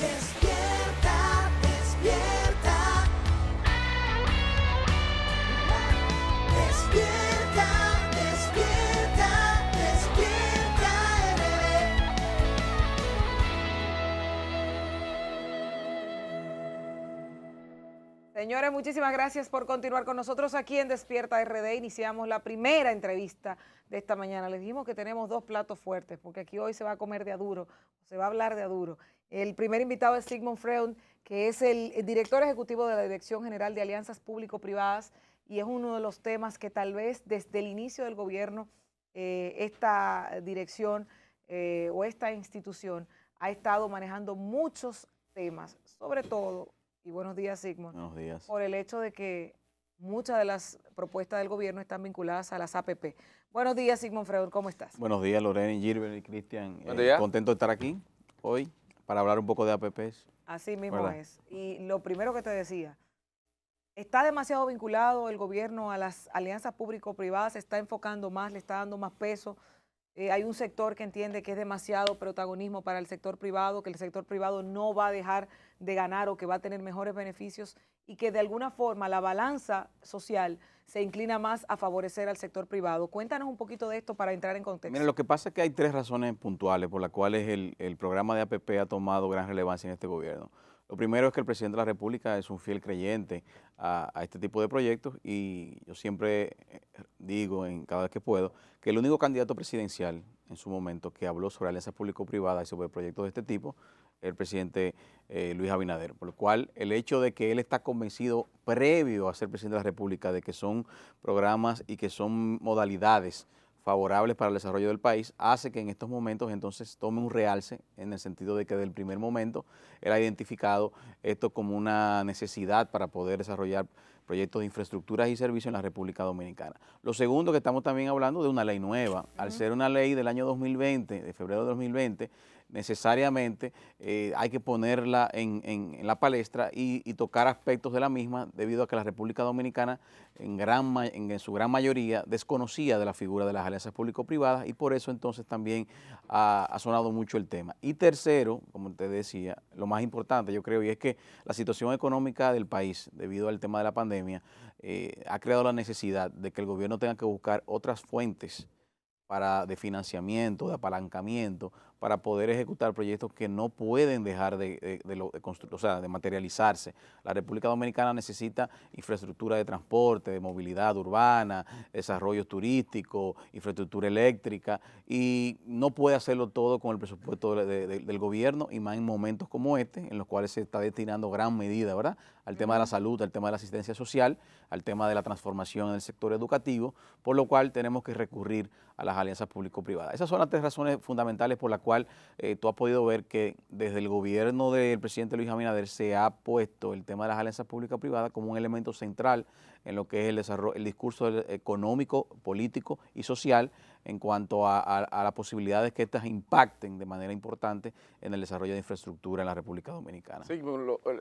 Despierta, despierta. Despierta, despierta, despierta, Señores, muchísimas gracias por continuar con nosotros aquí en Despierta RD. Iniciamos la primera entrevista de esta mañana. Les dijimos que tenemos dos platos fuertes, porque aquí hoy se va a comer de a duro, se va a hablar de a duro. El primer invitado es Sigmund Freud, que es el director ejecutivo de la Dirección General de Alianzas Público-Privadas, y es uno de los temas que tal vez desde el inicio del gobierno esta dirección o esta institución ha estado manejando muchos temas, sobre todo, y buenos días, Sigmund, Buenos días. por el hecho de que muchas de las propuestas del gobierno están vinculadas a las APP. Buenos días, Sigmund Freud, ¿cómo estás? Buenos días, Lorena, Gilbert y Cristian. Buen día. Contento de estar aquí hoy para hablar un poco de APPs. Así mismo ¿Verdad? es. Y lo primero que te decía, está demasiado vinculado el gobierno a las alianzas público-privadas, se está enfocando más, le está dando más peso. Hay un sector que entiende que es demasiado protagonismo para el sector privado, que el sector privado no va a dejar de ganar o que va a tener mejores beneficios y que de alguna forma la balanza social se inclina más a favorecer al sector privado. Cuéntanos un poquito de esto para entrar en contexto. Mira, lo que pasa es que hay tres razones puntuales por las cuales el programa de APP ha tomado gran relevancia en este gobierno. Lo primero es que el presidente de la República es un fiel creyente a este tipo de proyectos y yo siempre digo, cada vez que puedo, que el único candidato presidencial en su momento que habló sobre alianzas público-privadas y sobre proyectos de este tipo es el presidente Luis Abinader, por lo cual el hecho de que él está convencido previo a ser presidente de la República de que son programas y que son modalidades favorables para el desarrollo del país, hace que en estos momentos entonces tome un realce en el sentido de que del primer momento él ha identificado esto como una necesidad para poder desarrollar proyectos de infraestructuras y servicios en la República Dominicana. Lo segundo, que estamos también hablando de una ley nueva. Al ser una ley del año 2020, de febrero de 2020, necesariamente hay que ponerla en la palestra y tocar aspectos de la misma debido a que la República Dominicana en su gran mayoría desconocía de la figura de las alianzas público-privadas y por eso entonces también ha sonado mucho el tema. Y tercero, como te decía, lo más importante yo creo, y es que la situación económica del país debido al tema de la pandemia ha creado la necesidad de que el gobierno tenga que buscar otras fuentes de financiamiento, de apalancamiento, para poder ejecutar proyectos que no pueden dejar de materializarse. La República Dominicana necesita infraestructura de transporte, de movilidad urbana, desarrollo turístico, infraestructura eléctrica, y no puede hacerlo todo con el presupuesto del gobierno, y más en momentos como este, en los cuales se está destinando gran medida, ¿verdad?, al tema de la salud, al tema de la asistencia social, al tema de la transformación en el sector educativo, por lo cual tenemos que recurrir a las alianzas público-privadas. Esas son las tres razones fundamentales por las cuales tú has podido ver que desde el gobierno del presidente Luis Abinader se ha puesto el tema de las alianzas público-privadas como un elemento central en lo que es el desarrollo, el discurso económico, político y social en cuanto a las posibilidades que estas impacten de manera importante en el desarrollo de infraestructura en la República Dominicana. Sí,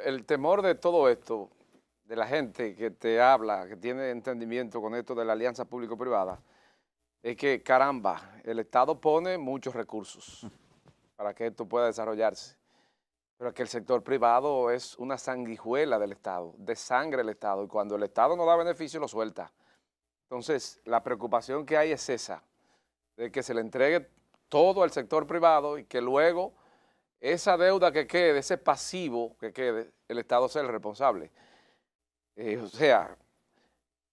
el temor de todo esto, de la gente que te habla, que tiene entendimiento con esto de la alianza público-privada, es que, caramba, el Estado pone muchos recursos para que esto pueda desarrollarse, pero que el sector privado es una sanguijuela del Estado, de sangre del Estado, y cuando el Estado no da beneficio lo suelta. Entonces, la preocupación que hay es esa, de que se le entregue todo al sector privado y que luego esa deuda que quede, ese pasivo que quede, el Estado sea el responsable. O sea,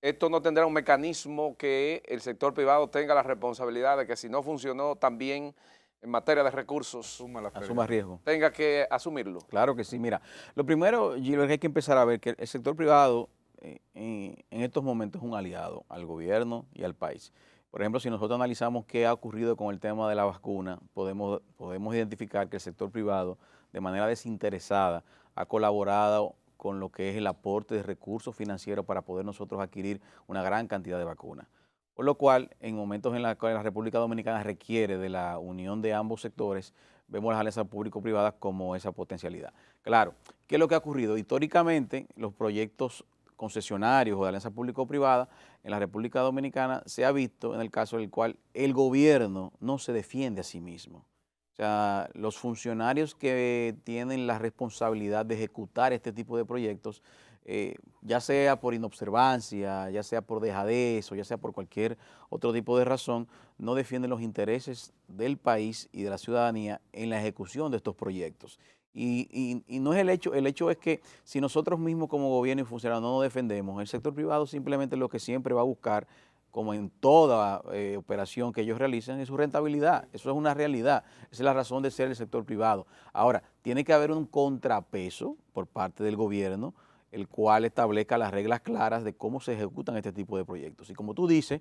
esto no tendrá un mecanismo que el sector privado tenga la responsabilidad de que si no funcionó también en materia de recursos, Asuma riesgo. tenga que asumirlo. Claro que sí. Mira, lo primero, Gilbert, que hay que empezar a ver que el sector privado en estos momentos es un aliado al gobierno y al país. Por ejemplo, si nosotros analizamos qué ha ocurrido con el tema de la vacuna, podemos identificar que el sector privado, de manera desinteresada, ha colaborado con lo que es el aporte de recursos financieros para poder nosotros adquirir una gran cantidad de vacunas. Por lo cual, en momentos en los cuales la República Dominicana requiere de la unión de ambos sectores, vemos las alianzas público-privadas como esa potencialidad. Claro, ¿qué es lo que ha ocurrido? Históricamente, los proyectos concesionarios o de alianza público-privada en la República Dominicana se ha visto en el caso en el cual el gobierno no se defiende a sí mismo. O sea, los funcionarios que tienen la responsabilidad de ejecutar este tipo de proyectos, ya sea por inobservancia, ya sea por dejadez o ya sea por cualquier otro tipo de razón, no defienden los intereses del país y de la ciudadanía en la ejecución de estos proyectos. Y no es el hecho es que si nosotros mismos como gobierno y funcionarios no nos defendemos, el sector privado simplemente lo que siempre va a buscar, como en toda operación que ellos realizan, es su rentabilidad. Eso es una realidad. Esa es la razón de ser el sector privado. Ahora, tiene que haber un contrapeso por parte del gobierno, el cual establezca las reglas claras de cómo se ejecutan este tipo de proyectos. Y como tú dices,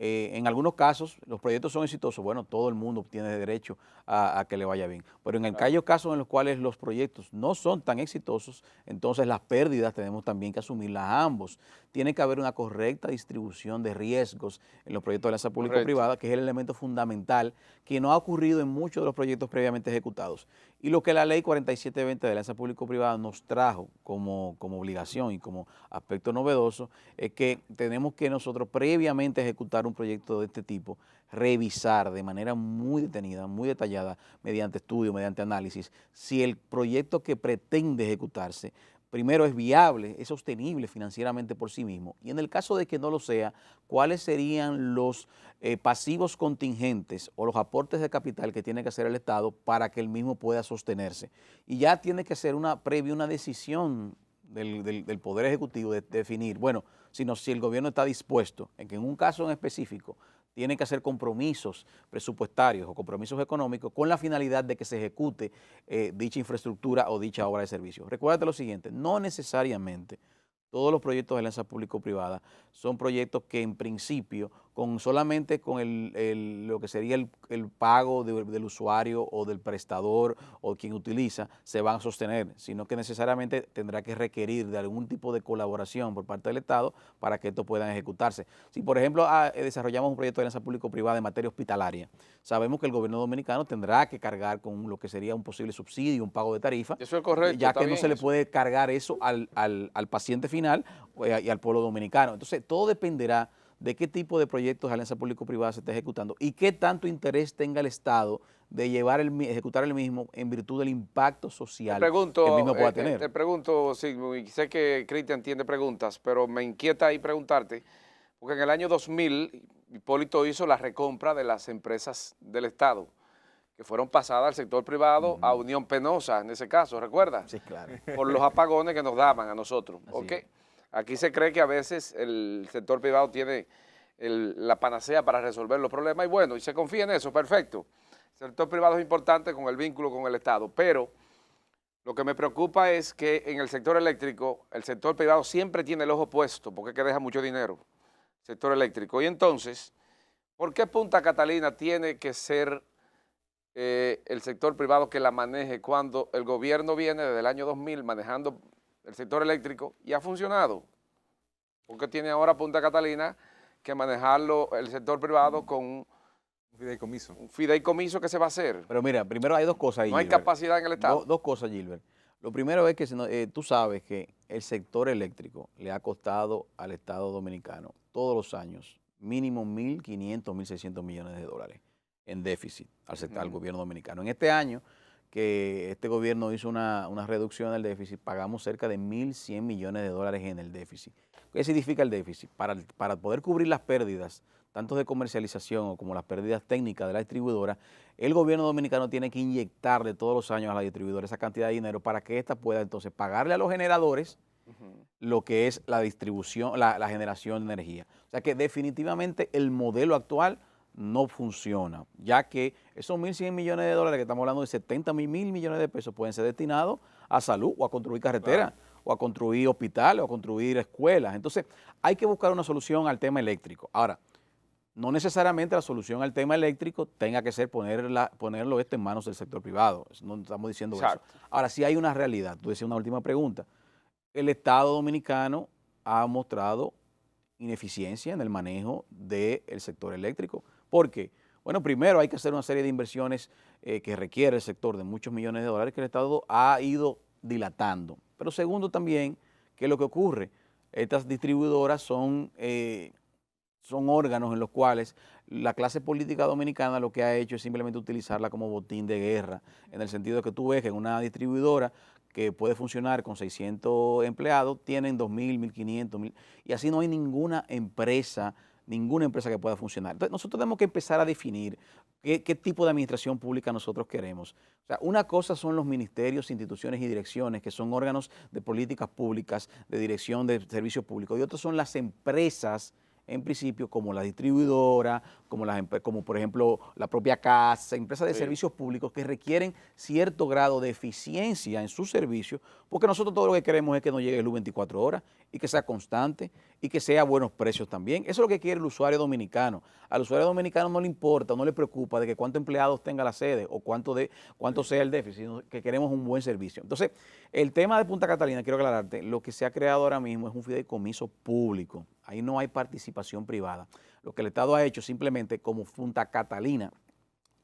en algunos casos los proyectos son exitosos, bueno, todo el mundo tiene derecho a que le vaya bien. Pero en aquellos casos en los cuales los proyectos no son tan exitosos, entonces las pérdidas tenemos también que asumirlas ambos. Tiene que haber una correcta distribución de riesgos en los proyectos de alianza público-privada, que es el elemento fundamental que no ha ocurrido en muchos de los proyectos previamente ejecutados. Y lo que la ley 4720 de alianza público-privada nos trajo como obligación y como aspecto novedoso es que tenemos que nosotros previamente ejecutar un proyecto de este tipo, revisar de manera muy detenida, muy detallada, mediante estudio, mediante análisis, si el proyecto que pretende ejecutarse primero es viable, es sostenible financieramente por sí mismo, y en el caso de que no lo sea, cuáles serían los pasivos contingentes o los aportes de capital que tiene que hacer el Estado para que el mismo pueda sostenerse. Y ya tiene que ser una decisión del Poder Ejecutivo de definir, bueno, si el gobierno está dispuesto, en que en un caso en específico tiene que hacer compromisos presupuestarios o compromisos económicos con la finalidad de que se ejecute dicha infraestructura o dicha obra de servicio. Recuérdate lo siguiente, no necesariamente todos los proyectos de alianza público-privada son proyectos que en principio, solamente con lo que sería el pago del usuario o del prestador o quien utiliza, se van a sostener, sino que necesariamente tendrá que requerir de algún tipo de colaboración por parte del Estado para que estos puedan ejecutarse. Si, por ejemplo, desarrollamos un proyecto de alianza público-privada en materia hospitalaria, sabemos que el gobierno dominicano tendrá que cargar con lo que sería un posible subsidio, un pago de tarifa, Eso es correcto, ya está que no bien se le eso. puede cargar eso al paciente final y al pueblo dominicano. Entonces, todo dependerá de qué tipo de proyectos de alianza público-privada se está ejecutando y qué tanto interés tenga el Estado de ejecutar el mismo en virtud del impacto social que el mismo pueda tener. Te pregunto, Sigmund, y sé que Cristian tiene preguntas, pero me inquieta ahí preguntarte, porque en el año 2000 Hipólito hizo la recompra de las empresas del Estado, que fueron pasadas al sector privado, a Unión Penosa, en ese caso, ¿recuerdas? Sí, claro. Por los apagones que nos daban a nosotros. Así ¿Ok? es. Aquí se cree que a veces el sector privado tiene la panacea para resolver los problemas y bueno, y se confía en eso, perfecto. El sector privado es importante con el vínculo con el Estado, pero lo que me preocupa es que en el sector eléctrico, el sector privado siempre tiene el ojo puesto, porque es que deja mucho dinero, el sector eléctrico. Y entonces, ¿por qué Punta Catalina tiene que ser el sector privado que la maneje cuando el gobierno viene desde el año 2000 manejando el sector eléctrico y ha funcionado? ¿Por qué tiene ahora Punta Catalina que manejarlo el sector privado con un fideicomiso que se va a hacer? Pero mira, primero hay dos cosas ahí, No hay Gilbert. capacidad en el Estado. Dos cosas, Gilbert. Lo primero es que tú sabes que el sector eléctrico le ha costado al Estado dominicano todos los años mínimo 1.500, 1.600 millones de dólares en déficit al gobierno dominicano. En este año que este gobierno hizo una reducción del déficit, pagamos cerca de 1.100 millones de dólares en el déficit. ¿Qué significa el déficit? Para poder cubrir las pérdidas, tanto de comercialización como las pérdidas técnicas de la distribuidora, el gobierno dominicano tiene que inyectarle todos los años a la distribuidora esa cantidad de dinero para que ésta pueda entonces pagarle a los generadores lo que es la distribución, la generación de energía. O sea que definitivamente el modelo actual no funciona, ya que esos 1.100 millones de dólares que estamos hablando de 70 mil millones de pesos pueden ser destinados a salud o a construir carreteras, o a construir hospitales o a construir escuelas. Entonces hay que buscar una solución al tema eléctrico. Ahora, no necesariamente la solución al tema eléctrico tenga que ser ponerlo esto en manos del sector privado. No estamos diciendo eso. Ahora, sí hay una realidad. Tú decías una última pregunta. El Estado dominicano ha mostrado ineficiencia en el manejo del sector eléctrico. ¿Por qué? Bueno, primero hay que hacer una serie de inversiones que requiere el sector de muchos millones de dólares que el Estado ha ido dilatando. Pero segundo también, ¿qué es lo que ocurre? Estas distribuidoras son son órganos en los cuales la clase política dominicana lo que ha hecho es simplemente utilizarla como botín de guerra, en el sentido de que tú ves que en una distribuidora que puede funcionar con 600 empleados, tienen 2.000, 1.500, 1.000, y así no hay ninguna empresa que pueda funcionar. Entonces nosotros tenemos que empezar a definir qué tipo de administración pública nosotros queremos. O sea, una cosa son los ministerios, instituciones y direcciones, que son órganos de políticas públicas, de dirección de servicios públicos, y otras son las empresas, en principio, como la distribuidora, como por ejemplo la propia casa, empresas de servicios públicos que requieren cierto grado de eficiencia en sus servicios, porque nosotros todo lo que queremos es que nos llegue luz 24 horas y que sea constante y que sea a buenos precios también. Eso es lo que quiere el usuario dominicano. Al usuario dominicano no le importa, no le preocupa de que cuántos empleados tenga la sede o cuánto sea el déficit, sino que queremos un buen servicio. Entonces, el tema de Punta Catalina, quiero aclararte, lo que se ha creado ahora mismo es un fideicomiso público. Ahí no hay participación privada. Lo que el Estado ha hecho simplemente, como Punta Catalina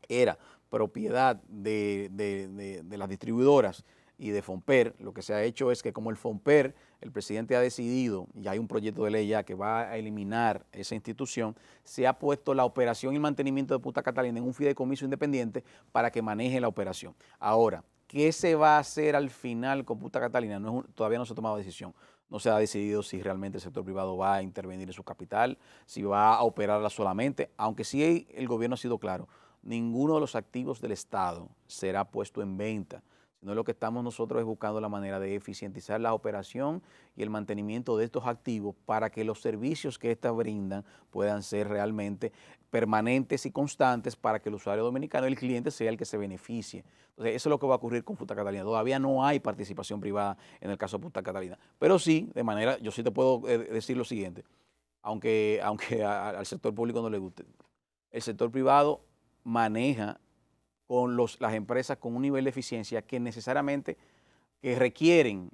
era propiedad de las distribuidoras y de Fomper, lo que se ha hecho es que como el Fomper, el presidente ha decidido, y hay un proyecto de ley ya que va a eliminar esa institución, se ha puesto la operación y mantenimiento de Punta Catalina en un fideicomiso independiente para que maneje la operación. Ahora, ¿qué se va a hacer al final con Punta Catalina? Todavía no se ha tomado decisión. No se ha decidido si realmente el sector privado va a intervenir en su capital, si va a operarla solamente, aunque sí el gobierno ha sido claro, ninguno de los activos del Estado será puesto en venta, sino lo que estamos nosotros es buscando la manera de eficientizar la operación y el mantenimiento de estos activos para que los servicios que éstas brindan puedan ser realmente permanentes y constantes para que el usuario dominicano, el cliente, sea el que se beneficie. Entonces, eso es lo que va a ocurrir con Punta Catalina. Todavía no hay participación privada en el caso de Punta Catalina, pero sí, yo sí te puedo decir lo siguiente, aunque al sector público no le guste, el sector privado maneja con las empresas con un nivel de eficiencia que necesariamente requieren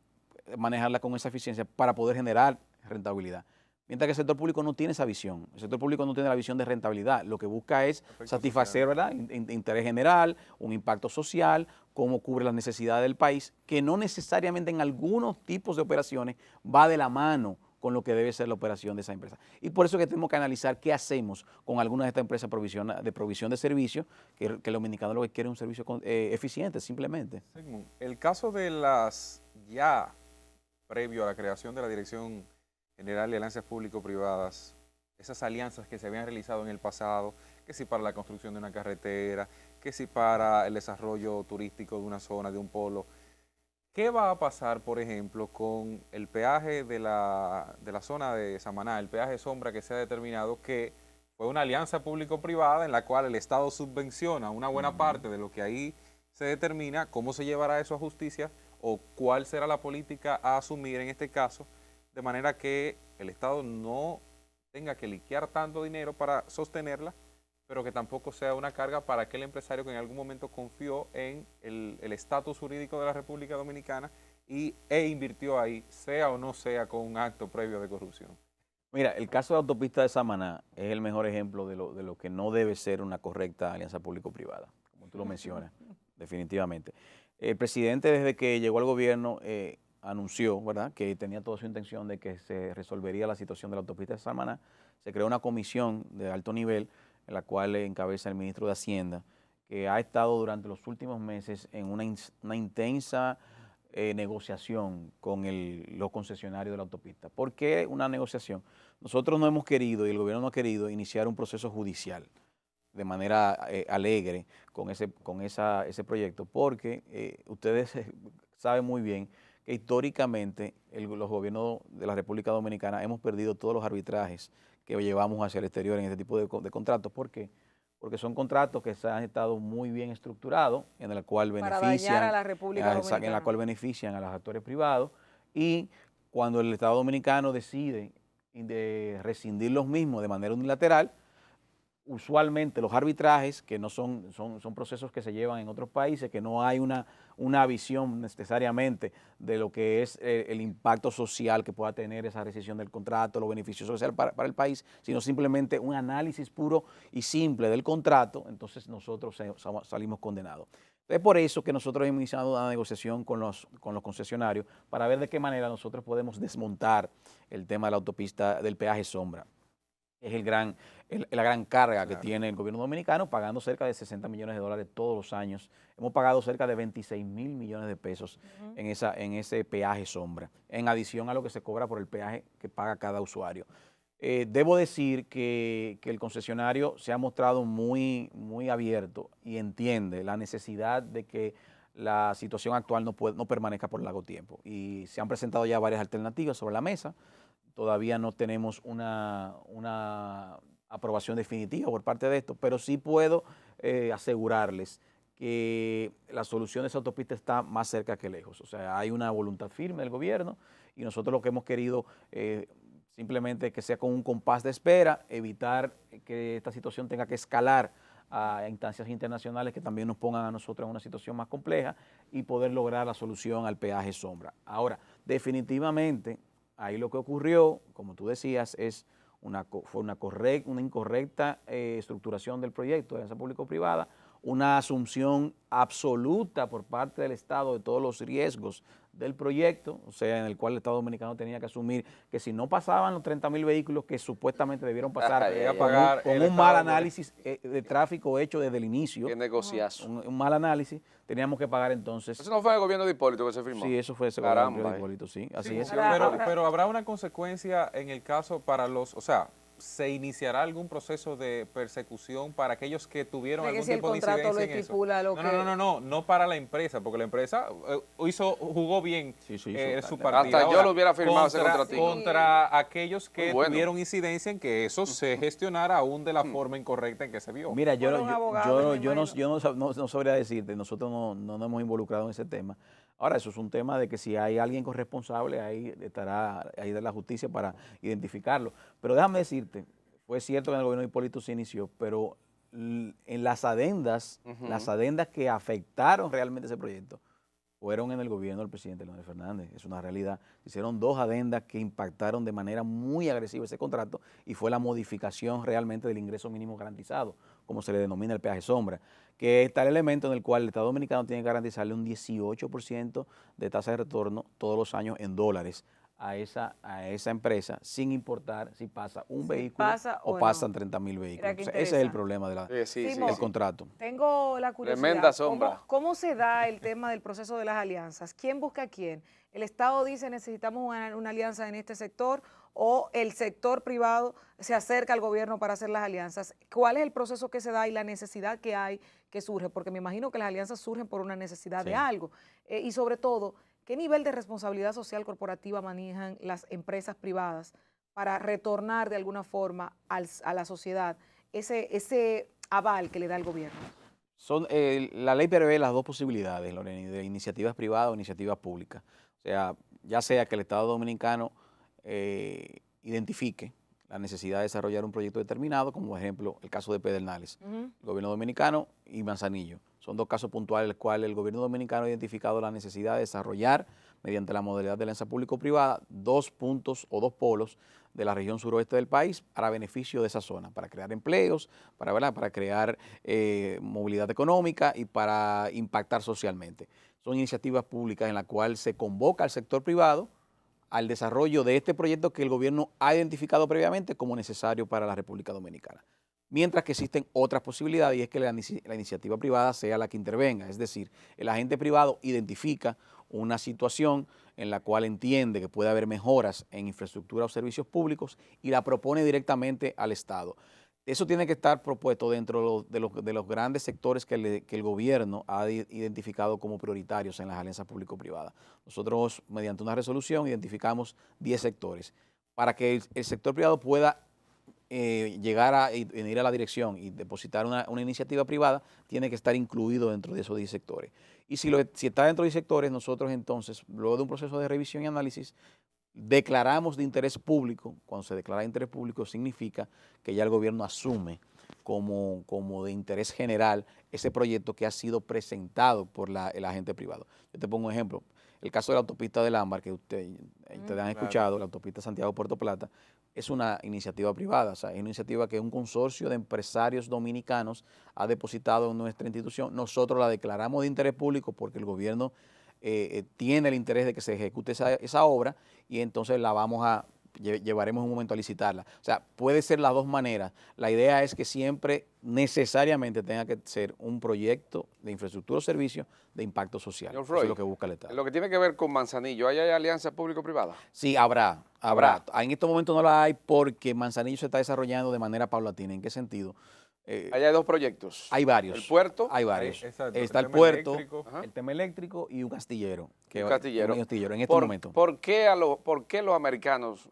manejarla con esa eficiencia para poder generar rentabilidad. Mientras que el sector público no tiene esa visión. El sector público no tiene la visión de rentabilidad. Lo que busca es satisfacer, ¿verdad?, interés general, un impacto social, cómo cubre las necesidades del país, que no necesariamente en algunos tipos de operaciones va de la mano con lo que debe ser la operación de esa empresa. Y por eso que tenemos que analizar qué hacemos con algunas de estas empresas de provisión de servicios, que el dominicano lo que quiere es un servicio eficiente, simplemente. Sigmund, el caso de las ya previo a la creación de la Dirección General de Alianzas Público-Privadas, esas alianzas que se habían realizado en el pasado, que si para la construcción de una carretera, que si para el desarrollo turístico de una zona, de un polo, ¿qué va a pasar, por ejemplo, con el peaje de la zona de Samaná, el peaje sombra que se ha determinado que fue una alianza público-privada en la cual el Estado subvenciona una buena parte de lo que ahí se determina? ¿Cómo se llevará eso a justicia o cuál será la política a asumir en este caso, de manera que el Estado no tenga que liquear tanto dinero para sostenerla, pero que tampoco sea una carga para aquel empresario que en algún momento confió en el estatus jurídico de la República Dominicana e invirtió ahí, sea o no sea con un acto previo de corrupción? Mira, el caso de la autopista de Samaná es el mejor ejemplo de lo que no debe ser una correcta alianza público-privada, como tú lo mencionas, definitivamente. El presidente, desde que llegó al gobierno, anunció, ¿verdad?, que tenía toda su intención de que se resolvería la situación de la autopista de Samaná. Se creó una comisión de alto nivel, en la cual encabeza el ministro de Hacienda, que ha estado durante los últimos meses en una intensa negociación con los concesionarios de la autopista. ¿Por qué una negociación? Nosotros no hemos querido, y el gobierno no ha querido, iniciar un proceso judicial de manera alegre con ese proyecto, porque ustedes saben muy bien que históricamente los gobiernos de la República Dominicana hemos perdido todos los arbitrajes que llevamos hacia el exterior en este tipo de contratos. ¿Por qué? Porque son contratos que se han estado muy bien estructurados, en el cual benefician a la República Dominicana, en la cual benefician a los actores privados, y cuando el Estado Dominicano decide de rescindir los mismos de manera unilateral, usualmente los arbitrajes, que no son procesos que se llevan en otros países, que no hay una visión necesariamente de lo que es el impacto social que pueda tener esa rescisión del contrato, los beneficios sociales para el país, sino simplemente un análisis puro y simple del contrato, entonces nosotros salimos condenados. Es por eso que nosotros hemos iniciado una negociación con los concesionarios para ver de qué manera nosotros podemos desmontar el tema de la autopista del peaje sombra. Es la gran carga que tiene el gobierno dominicano, pagando cerca de 60 millones de dólares todos los años. Hemos pagado cerca de 26 mil millones de pesos en ese peaje sombra, en adición a lo que se cobra por el peaje que paga cada usuario. Debo decir que el concesionario se ha mostrado muy abierto y entiende la necesidad de que la situación actual no permanezca por largo tiempo. Y se han presentado ya varias alternativas sobre la mesa. Todavía no tenemos una aprobación definitiva por parte de esto, pero sí puedo asegurarles que la solución de esa autopista está más cerca que lejos. O sea, hay una voluntad firme del gobierno y nosotros lo que hemos querido simplemente que sea con un compás de espera, evitar que esta situación tenga que escalar a instancias internacionales que también nos pongan a nosotros en una situación más compleja y poder lograr la solución al peaje sombra. Ahora, definitivamente, ahí lo que ocurrió, como tú decías, fue una incorrecta estructuración del proyecto de alianza público-privada, una asunción absoluta por parte del Estado de todos los riesgos del proyecto, o sea, en el cual el Estado Dominicano tenía que asumir que si no pasaban los 30.000 vehículos que supuestamente debieron pasar con un mal análisis de tráfico hecho desde el inicio, Qué negociazo. un mal análisis, teníamos que pagar entonces. Eso no fue el gobierno de Hipólito que se firmó. Sí, eso fue ese Caramba, gobierno de Hipólito, sí, así es. Pero habrá una consecuencia en el caso para o sea, ¿se iniciará algún proceso de persecución para aquellos que tuvieron algún tipo de incidencia en eso? No para la empresa, porque la empresa jugó bien su partida. Hasta yo lo hubiera firmado ese contratito. Contra aquellos que tuvieron incidencia en que eso se gestionara aún de la forma incorrecta en que se vio. Mira, yo no sabría decirte, nosotros no nos hemos involucrado en ese tema. Ahora, eso es un tema de que si hay alguien corresponsable, ahí estará ahí de la justicia para identificarlo. Pero déjame decirte, fue cierto que en el gobierno de Hipólito se inició, pero en las adendas que afectaron realmente ese proyecto, fueron en el gobierno del presidente Leonel Fernández. Es una realidad. Se hicieron 2 adendas que impactaron de manera muy agresiva ese contrato y fue la modificación realmente del ingreso mínimo garantizado, como se le denomina el peaje sombra, que está el elemento en el cual el Estado Dominicano tiene que garantizarle un 18% de tasa de retorno todos los años en dólares a esa empresa, sin importar si pasa un vehículo o pasan 30.000 vehículos. O sea, ese es el problema del contrato. Tengo la curiosidad. Tremenda sombra. ¿Cómo se da el tema del proceso de las alianzas? ¿Quién busca a quién? ¿El Estado dice necesitamos una alianza en este sector o el sector privado se acerca al gobierno para hacer las alianzas? ¿Cuál es el proceso que se da y la necesidad que hay que surge? Porque me imagino que las alianzas surgen por una necesidad de algo. Y sobre todo, ¿qué nivel de responsabilidad social corporativa manejan las empresas privadas para retornar de alguna forma a la sociedad ese aval que le da el gobierno? La ley prevé las 2 posibilidades, Lorena, de iniciativas privadas o iniciativas públicas. O sea, ya sea que el Estado Dominicano identifique la necesidad de desarrollar un proyecto determinado, como por ejemplo el caso de Pedernales, el gobierno dominicano y Manzanillo. Son 2 casos puntuales en los cuales el gobierno dominicano ha identificado la necesidad de desarrollar, mediante la modalidad de alianza público-privada, 2 puntos o 2 polos de la región suroeste del país para beneficio de esa zona, para crear empleos, para crear movilidad económica y para impactar socialmente. Son iniciativas públicas en las cuales se convoca al sector privado al desarrollo de este proyecto que el gobierno ha identificado previamente como necesario para la República Dominicana. Mientras que existen otras posibilidades y es que la iniciativa privada sea la que intervenga, es decir, el agente privado identifica una situación en la cual entiende que puede haber mejoras en infraestructura o servicios públicos y la propone directamente al Estado. Eso tiene que estar propuesto dentro de los grandes sectores que el gobierno ha identificado como prioritarios en las alianzas público-privadas. Nosotros, mediante una resolución, identificamos 10 sectores. Para que el sector privado pueda llegar a ir a la dirección y depositar una iniciativa privada, tiene que estar incluido dentro de esos 10 sectores. Y si está dentro de 10 sectores, nosotros entonces, luego de un proceso de revisión y análisis, declaramos de interés público. Cuando se declara de interés público significa que ya el gobierno asume como de interés general ese proyecto que ha sido presentado por el agente privado. Yo te pongo un ejemplo. El caso de la autopista del Ámbar, que ustedes han escuchado, la autopista Santiago-Puerto Plata, es una iniciativa privada, o sea, es una iniciativa que un consorcio de empresarios dominicanos ha depositado en nuestra institución. Nosotros la declaramos de interés público porque el gobierno tiene el interés de que se ejecute esa obra y entonces la vamos a llevaremos un momento a licitarla. O sea, puede ser las dos maneras. La idea es que siempre necesariamente tenga que ser un proyecto de infraestructura o servicio de impacto social. Señor Eso es Freud, lo que busca el Estado. en lo que tiene que ver con Manzanillo, ¿hay alianza público-privada? Sí, habrá. En este momento no la hay porque Manzanillo se está desarrollando de manera paulatina. ¿En qué sentido? Allá hay dos proyectos. Hay varios. El puerto. Hay varios. Exacto, Está el el tema puerto, eléctrico. Ajá. el tema eléctrico y un castillero. Un castillero. Un castillero en este ¿Por, momento. ¿por qué por qué los americanos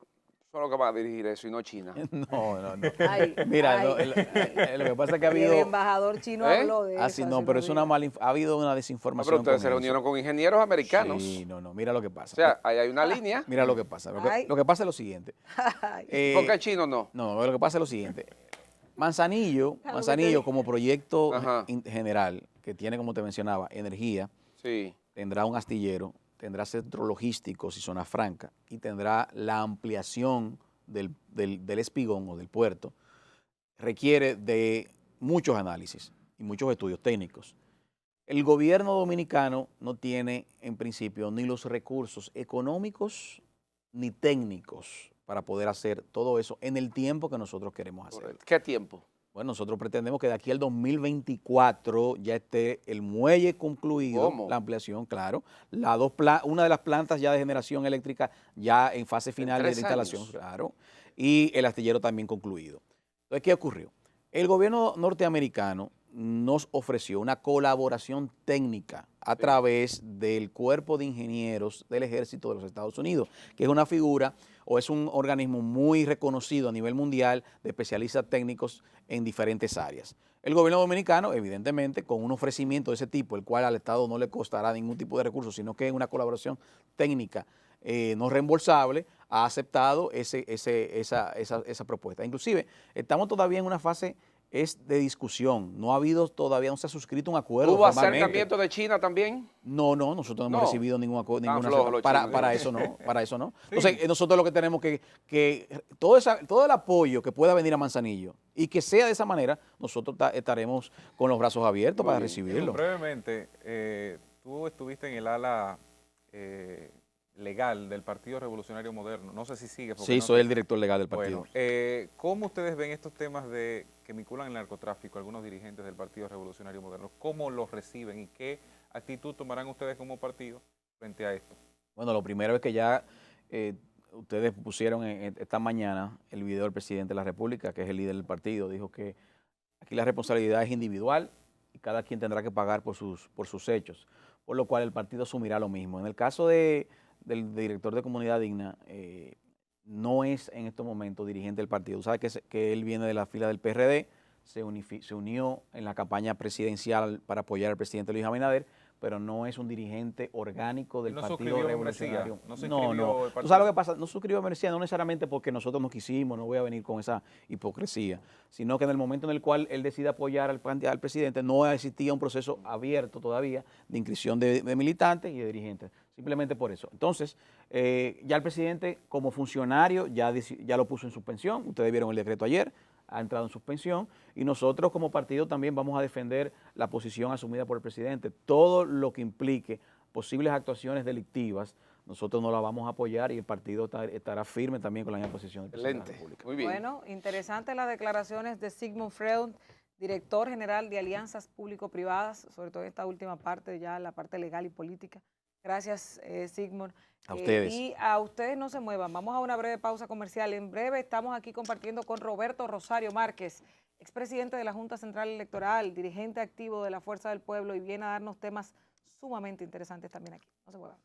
son los que van a dirigir eso y no China? No. Ay, Mira, ay. lo que pasa es que ha El habido... embajador chino ¿Eh? habló de eso. Así no, hace pero unos es una días. ha habido una Ah, desinformación. pero ustedes con se eso. reunieron con ingenieros americanos. Sí, no, mira lo que pasa. O sea, ahí hay una línea. Mira lo que pasa. Ay. Lo que pasa es lo siguiente. Ay, ¿Por qué chino no? No, lo que pasa es lo siguiente. Manzanillo Algo que Manzanillo te- como proyecto Ajá. general, que tiene, como te mencionaba, energía, Sí. tendrá un astillero, tendrá centros logísticos y zona franca, y tendrá la ampliación del espigón o del puerto, requiere de muchos análisis y muchos estudios técnicos. El gobierno dominicano no tiene, en principio, ni los recursos económicos ni técnicos para poder hacer todo eso en el tiempo que nosotros queremos hacer. Correcto. ¿Qué tiempo? Bueno, nosotros pretendemos que de aquí al 2024 ya esté el muelle concluido, ¿Cómo? la ampliación, claro. Una de las plantas ya de generación eléctrica ya en fase final de 3 instalación, años. claro. Y el astillero también concluido. Entonces, ¿qué ocurrió? El gobierno norteamericano nos ofreció una colaboración técnica a través del Cuerpo de Ingenieros del Ejército de los Estados Unidos, que es una figura o es un organismo muy reconocido a nivel mundial de especialistas técnicos en diferentes áreas. El gobierno dominicano, evidentemente, con un ofrecimiento de ese tipo, el cual al Estado no le costará ningún tipo de recursos, sino que es una colaboración técnica no reembolsable, ha aceptado esa propuesta. Inclusive, estamos todavía en una fase de discusión. No ha habido todavía, no se ha suscrito un acuerdo ¿Hubo formalmente. acercamiento de China también? No, nosotros no hemos No. recibido ningún acuerdo. Están flojos los chinos, Para digo. eso no, para eso no. Entonces, nosotros lo que tenemos que todo el apoyo que pueda venir a Manzanillo y que sea de esa manera, nosotros estaremos con los brazos abiertos para recibirlo. Brevemente, tú estuviste en el ala legal del Partido Revolucionario Moderno. No sé si sigue. Sí, soy el director legal del partido. Bueno, ¿cómo ustedes ven estos temas que vinculan el narcotráfico a algunos dirigentes del Partido Revolucionario Moderno? ¿Cómo los reciben y qué actitud tomarán ustedes como partido frente a esto? Bueno, lo primero es que ya ustedes pusieron esta mañana el video del presidente de la República, que es el líder del partido, dijo que aquí la responsabilidad es individual y cada quien tendrá que pagar por sus hechos, por lo cual el partido asumirá lo mismo. En el caso del director de Comunidad Digna, no es en estos momentos dirigente del partido. Sabe que él viene de la fila del PRD, se unió en la campaña presidencial para apoyar al presidente Luis Abinader, pero no es un dirigente orgánico del No Partido suscribió Revolucionario. membresía, no se inscribió el ¿Tú partido. sabes lo que pasa? No suscribió membresía, no necesariamente porque nosotros no quisimos, no voy a venir con esa hipocresía, sino que en el momento en el cual él decide apoyar al presidente, no existía un proceso abierto todavía de inscripción de militantes y de dirigentes. Simplemente por eso. Entonces, ya el presidente como funcionario ya lo puso en suspensión. Ustedes vieron el decreto ayer, ha entrado en suspensión, y nosotros como partido también vamos a defender la posición asumida por el presidente. Todo lo que implique posibles actuaciones delictivas, nosotros no la vamos a apoyar y el partido estará firme también con la misma posición del presidente de la Excelente. República. Muy bien. Bueno, interesante las declaraciones de Sigmund Freud, director general de Alianzas Público-Privadas, sobre todo esta última parte, ya la parte legal y política. Gracias, Sigmund. A ustedes. Y a ustedes no se muevan. Vamos a una breve pausa comercial. En breve estamos aquí compartiendo con Roberto Rosario Márquez, expresidente de la Junta Central Electoral, dirigente activo de la Fuerza del Pueblo, y viene a darnos temas sumamente interesantes también aquí. No se muevan.